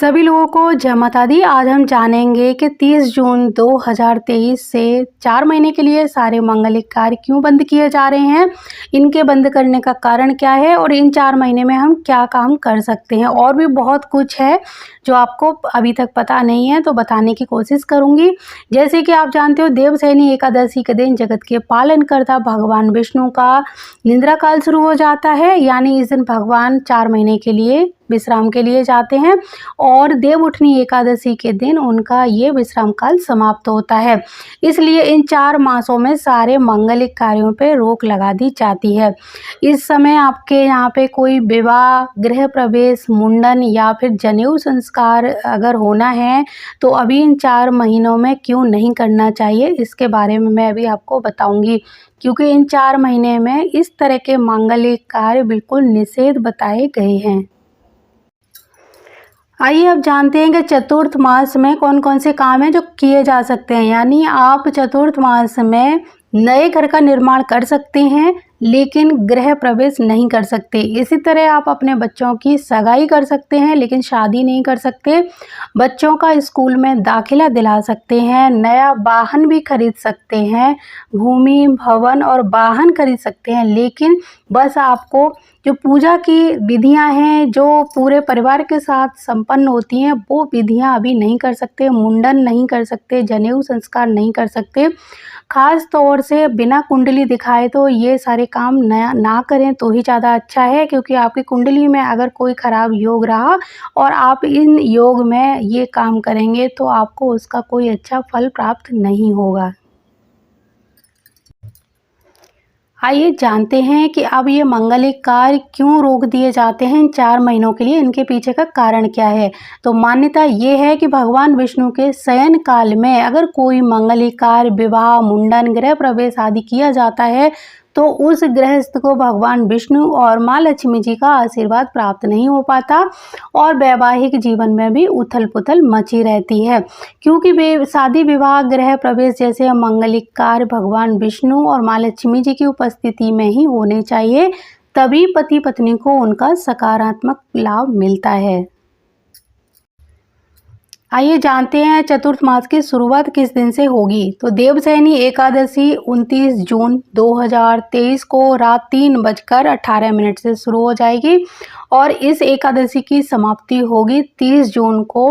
सभी लोगों को जय माता दी। आज हम जानेंगे कि 30 जून 2023 से 4 महीने के लिए सारे मांगलिक कार्य क्यों बंद किए जा रहे हैं, इनके बंद करने का कारण क्या है और इन 4 महीने में हम क्या काम कर सकते हैं। और भी बहुत कुछ है जो आपको अभी तक पता नहीं है, तो बताने की कोशिश करूँगी। जैसे कि आप जानते हो, देवशयनी एकादशी के दिन जगत के पालनकर्ता भगवान विष्णु का निद्रा काल शुरू हो जाता है। यानी इस दिन भगवान 4 महीने के लिए विश्राम के लिए जाते हैं और देवउठनी एकादशी के दिन उनका ये विश्राम काल समाप्त होता है। इसलिए इन 4 मासों में सारे मांगलिक कार्यों पे रोक लगा दी जाती है। इस समय आपके यहाँ पे कोई विवाह, गृह प्रवेश, मुंडन या फिर जनेऊ संस्कार अगर होना है तो अभी इन 4 महीनों में क्यों नहीं करना चाहिए, इसके बारे में मैं अभी आपको बताऊंगी। क्योंकि इन 4 महीने में इस तरह के मांगलिक कार्य बिल्कुल निषेध बताए गए हैं। आइए अब जानते हैं कि चतुर्थ मास में कौन कौन से काम हैं जो किए जा सकते हैं। यानी आप चतुर्थ मास में नए घर का निर्माण कर सकते हैं, लेकिन गृह प्रवेश नहीं कर सकते। इसी तरह आप अपने बच्चों की सगाई कर सकते हैं, लेकिन शादी नहीं कर सकते। बच्चों का स्कूल में दाखिला दिला सकते हैं, नया वाहन भी खरीद सकते हैं, भूमि, भवन और वाहन खरीद सकते हैं। लेकिन बस आपको जो पूजा की विधियां हैं जो पूरे परिवार के साथ संपन्न होती हैं, वो विधियां अभी नहीं कर सकते। मुंडन नहीं कर सकते, जनेऊ संस्कार नहीं कर सकते। खास तौर से बिना कुंडली दिखाए तो ये सारे काम ना करें तो ही ज़्यादा अच्छा है। क्योंकि आपकी कुंडली में अगर कोई ख़राब योग रहा और आप इन योग में ये काम करेंगे तो आपको उसका कोई अच्छा फल प्राप्त नहीं होगा। आइए जानते हैं कि अब ये मांगलिक कार्य क्यों रोक दिए जाते हैं इन 4 महीनों के लिए, इनके पीछे का कारण क्या है। तो मान्यता ये है कि भगवान विष्णु के शयन काल में अगर कोई मांगलिक कार्य, विवाह, मुंडन, गृह प्रवेश आदि किया जाता है तो उस गृहस्थ को भगवान विष्णु और माँ लक्ष्मी जी का आशीर्वाद प्राप्त नहीं हो पाता और वैवाहिक जीवन में भी उथल पुथल मची रहती है। क्योंकि शादी, विवाह, गृह प्रवेश जैसे मांगलिक कार्य भगवान विष्णु और माँ लक्ष्मी जी की उपस्थिति में ही होने चाहिए, तभी पति पत्नी को उनका सकारात्मक लाभ मिलता है। आइए जानते हैं चतुर्थ मास की शुरुआत किस दिन से होगी। तो देवशयनी एकादशी 29 जून 2023 को रात 3:18 से शुरू हो जाएगी और इस एकादशी की समाप्ति होगी 30 जून को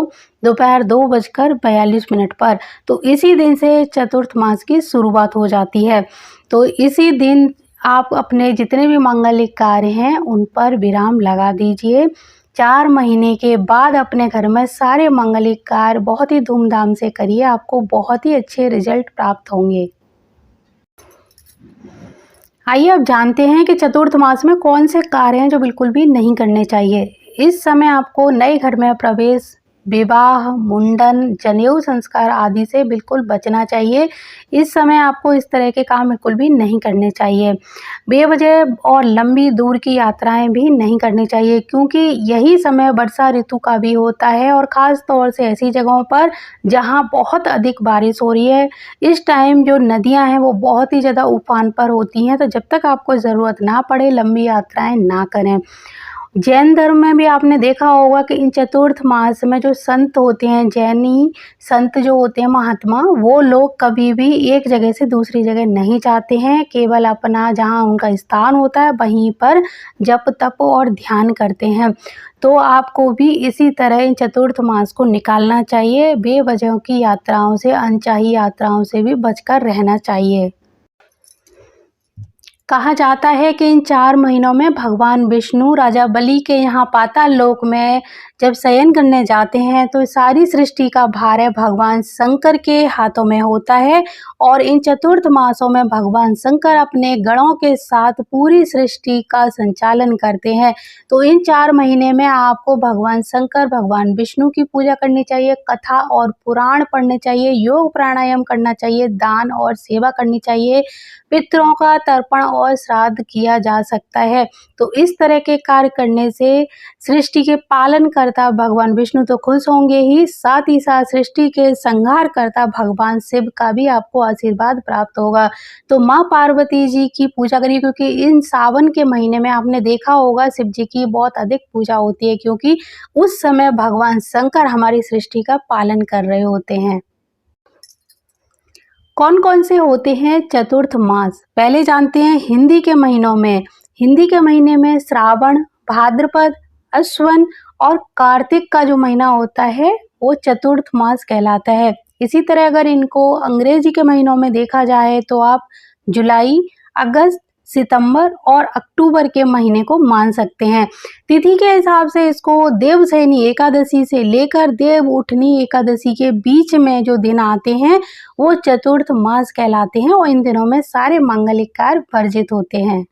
दोपहर 2:42 पर। तो इसी दिन से चतुर्थ मास की शुरुआत हो जाती है। तो इसी दिन आप अपने जितने भी मांगलिक कार्य हैं उन पर विराम लगा दीजिए। 4 महीने के बाद अपने घर में सारे मांगलिक कार्य बहुत ही धूमधाम से करिए, आपको बहुत ही अच्छे रिजल्ट प्राप्त होंगे। आइए अब जानते हैं कि चतुर्थ मास में कौन से कार्य हैं जो बिल्कुल भी नहीं करने चाहिए। इस समय आपको नए घर में प्रवेश, विवाह, मुंडन, जनेऊ संस्कार आदि से बिल्कुल बचना चाहिए। इस समय आपको इस तरह के काम बिल्कुल भी नहीं करने चाहिए। बेवजह और लंबी दूर की यात्राएं भी नहीं करनी चाहिए, क्योंकि यही समय वर्षा ऋतु का भी होता है और ख़ास तौर से ऐसी जगहों पर जहां बहुत अधिक बारिश हो रही है। इस टाइम जो नदियां हैं वो बहुत ही ज़्यादा उफान पर होती हैं, तो जब तक आपको ज़रूरत ना पड़े लंबी यात्राएं ना करें। जैन धर्म में भी आपने देखा होगा कि इन चतुर्थ मास में जो संत होते हैं, जैनी संत जो होते हैं, महात्मा, वो लोग कभी भी एक जगह से दूसरी जगह नहीं जाते हैं। केवल अपना जहाँ उनका स्थान होता है वहीं पर जप, तप और ध्यान करते हैं। तो आपको भी इसी तरह इन चतुर्थ मास को निकालना चाहिए। बेवजह की यात्राओं से, अनचाही यात्राओं से भी बचकर रहना चाहिए। कहा जाता है कि इन 4 महीनों में भगवान विष्णु राजा बलि के यहाँ पाताल लोक में जब शयन करने जाते हैं तो सारी सृष्टि का भार है भगवान शंकर के हाथों में होता है। और इन चतुर्थ मासों में भगवान शंकर अपने गणों के साथ पूरी सृष्टि का संचालन करते हैं। तो इन 4 महीने में आपको भगवान शंकर, भगवान विष्णु की पूजा करनी चाहिए, कथा और पुराण पढ़ने चाहिए, योग प्राणायाम करना चाहिए, दान और सेवा करनी चाहिए, पितरों का तर्पण और श्राद्ध किया जा सकता है। तो इस तरह के कार्य करने से सृष्टि के पालनकर्ता भगवान विष्णु तो खुश होंगे ही, साथ ही साथ सृष्टि के संहारकर्ता भगवान शिव का भी आपको आशीर्वाद प्राप्त होगा। तो माँ पार्वती जी की पूजा करिए, क्योंकि इन सावन के महीने में आपने देखा होगा शिव जी की बहुत अधिक पूजा होती है, क्योंकि उस समय भगवान शंकर हमारी सृष्टि का पालन कर रहे होते हैं। कौन कौन से होते हैं चतुर्थ मास? पहले जानते हैं हिंदी के महीनों में। हिंदी के महीने में श्रावण, भाद्रपद, अश्वन और कार्तिक का जो महीना होता है वो चतुर्थ मास कहलाता है। इसी तरह अगर इनको अंग्रेजी के महीनों में देखा जाए तो आप जुलाई, अगस्त, सितंबर और अक्टूबर के महीने को मान सकते हैं। तिथि के हिसाब से इसको देवशयनी एकादशी से लेकर देव उठनी एकादशी के बीच में जो दिन आते हैं वो चतुर्थ मास कहलाते हैं और इन दिनों में सारे मांगलिक कार्य वर्जित होते हैं।